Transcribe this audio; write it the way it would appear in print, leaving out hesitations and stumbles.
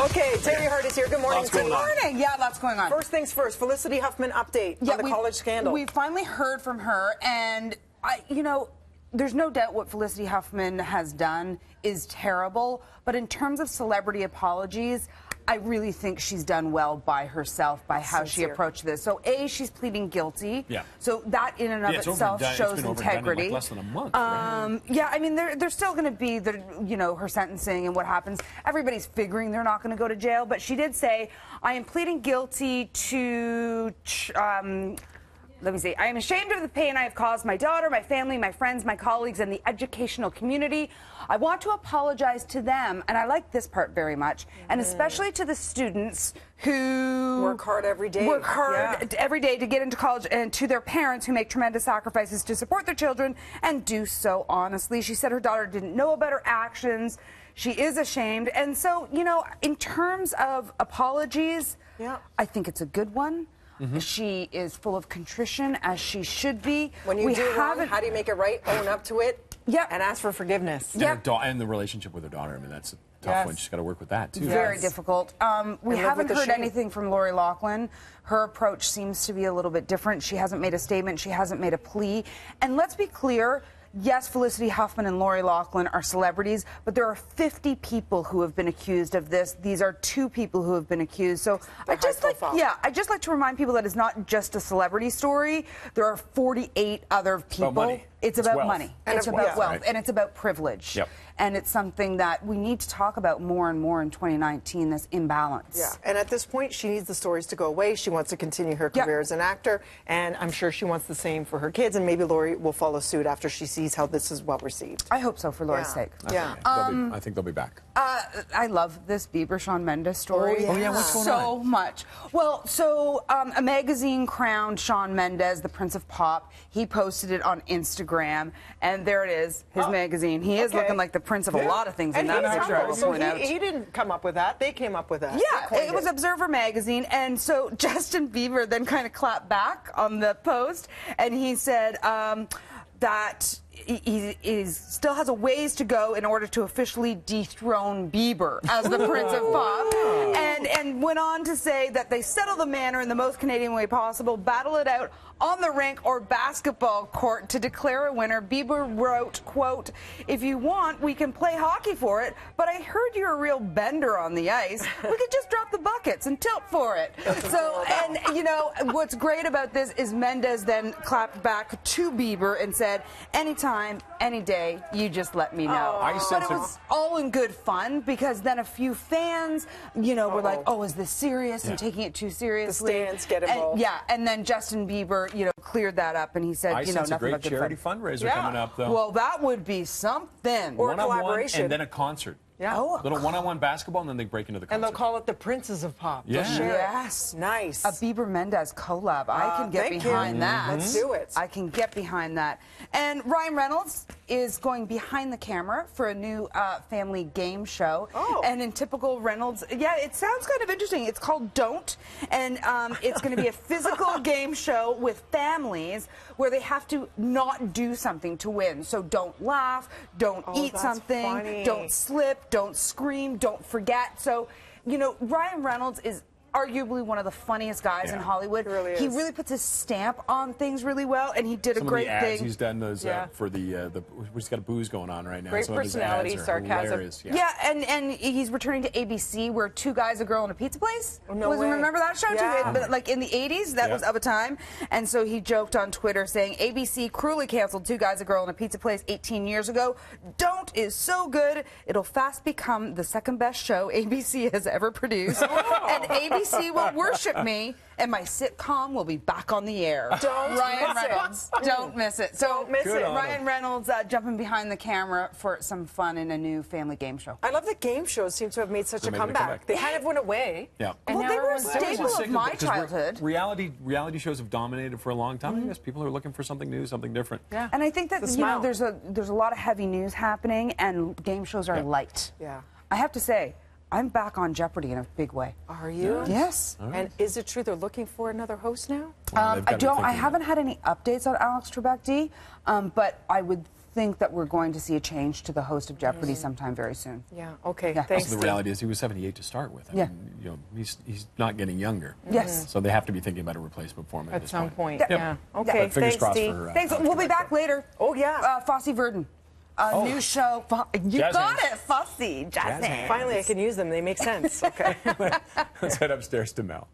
Okay, Terry Hart is here. Good morning. Good morning. Yeah, lots going on. First things first, Felicity Huffman update on the college scandal. We finally heard from her, and you know, there's no doubt what Felicity Huffman has done is terrible, but in terms of celebrity apologies, I really think she's done well by herself, by how she approached this. So, A, she's pleading guilty. Yeah. So that in and of itself shows integrity. In like less than a month, right? Yeah, I mean, there's still going to be her sentencing and what happens. Everybody's figuring they're not going to go to jail, but she did say, "I am pleading guilty to." Let me see. I am ashamed of the pain I have caused my daughter, my family, my friends, my colleagues, and the educational community. I want to apologize to them, and I like this part very much, and especially to the students who work hard every day. Work hard every day to get into college, and to their parents who make tremendous sacrifices to support their children and do so honestly. She said her daughter didn't know about her actions. She is ashamed. And so, you know, in terms of apologies, I think it's a good one. She is full of contrition, as she should be. When you do wrong, how do you make it right? Own up to it and ask for forgiveness. And the relationship with her daughter. I mean, that's a tough one. She's got to work with that, too. Very difficult. We haven't heard anything from Lori Loughlin. Her approach seems to be a little bit different. She hasn't made a statement. She hasn't made a plea. And let's be clear. Yes, Felicity Huffman and Lori Loughlin are celebrities, but there are 50 people who have been accused of this. These are 2 people who have been accused. So I just like to remind people that it's not just a celebrity story. There are 48 other people. It's about money. It's about wealth. And it's about privilege. And it's something that we need to talk about more and more in 2019, this imbalance. Yeah, and at this point, she needs the stories to go away. She wants to continue her career as an actor, and I'm sure she wants the same for her kids, and maybe Lori will follow suit after she sees how this is well received. I hope so, for Lori's sake. I think they'll be back. I love this Bieber-Shawn Mendes story what's going on? So much. Well, so a magazine crowned Shawn Mendes the Prince of Pop. He posted it on Instagram, and there it is, his magazine. He is looking like the prince of a lot of things in that picture. So he didn't come up with that. They came up with that. Yeah, it was Observer Magazine, and so Justin Bieber then kind of clapped back on the post, and he said that he still has a ways to go in order to officially dethrone Bieber as the Prince of Pop, and went on to say that they settle the matter in the most Canadian way possible, battle it out on the rink or basketball court to declare a winner. Bieber wrote, quote, "If you want, we can play hockey for it, but I heard you're a real bender on the ice. We could just drop the buckets and tilt for it." So, and you know, what's great about this is Mendes then clapped back to Bieber and said, "Anytime, any day, you just let me know." But it was all in good fun, because then a few fans, you know, were like, "Oh, is this serious?" and taking it too seriously. The stands get involved. And then Justin Bieber, you know, cleared that up, and he said, you know, nothing but good fun. a great charity fundraiser coming up, though. Well, that would be something. Or a collaboration. And then a concert. Yeah. A little one-on-one basketball, and then they break into the concert. And they'll call it the Princes of Pop. Yes. Nice. A Bieber-Mendes collab. I can get behind that. Let's do it. I can get behind that. And Ryan Reynolds is going behind the camera for a new family game show. And in typical Reynolds, it sounds kind of interesting. It's called Don't, and it's going to be a physical game show with families where they have to not do something to win. So don't laugh, don't eat something, don't slip, don't scream, don't forget. So, you know, Ryan Reynolds is arguably one of the funniest guys in Hollywood. He really puts his stamp on things really well, and he did a great thing. He's done those for he's got a booze going on right now. Great personality, sarcasm. And he's returning to ABC, where Two Guys, a Girl, and a Pizza Place. Remember that show? But like in the 80s, that was of a time. And so he joked on Twitter saying, "ABC cruelly canceled Two Guys, a Girl, and a Pizza Place 18 years ago. Don't is so good, it'll fast become the second best show ABC has ever produced. And ABC will worship me, and my sitcom will be back on the air." Ryan Reynolds. Don't miss it. So Ryan Reynolds jumping behind the camera for some fun in a new family game show. I love that game shows seem to have made such a comeback. They kind of went away. And well, they were a staple of my childhood. Reality shows have dominated for a long time. I guess people are looking for something new, something different. And I think that you know, there's a lot of heavy news happening, and game shows are light. I have to say, I'm back on Jeopardy in a big way. Are you? Yes. And is it true they're looking for another host now? I haven't had any updates on Alex Trebek, but I would think that we're going to see a change to the host of Jeopardy sometime very soon. Yeah. Okay. Yeah. Thanks. Also, the reality is he was 78 to start with. I mean, you know, he's not getting younger. Yes. So they have to be thinking about a replacement for him At this some point. Yep. Yeah. But Okay. fingers Thanks, crossed Dee. for. Thanks. We'll be back later. Oh yeah. Fosse Verdon. A new show. You Jazz got hands. it, Fosse. Jazz hands. Finally, I can use them. They make sense. Okay. Let's head upstairs to Mel.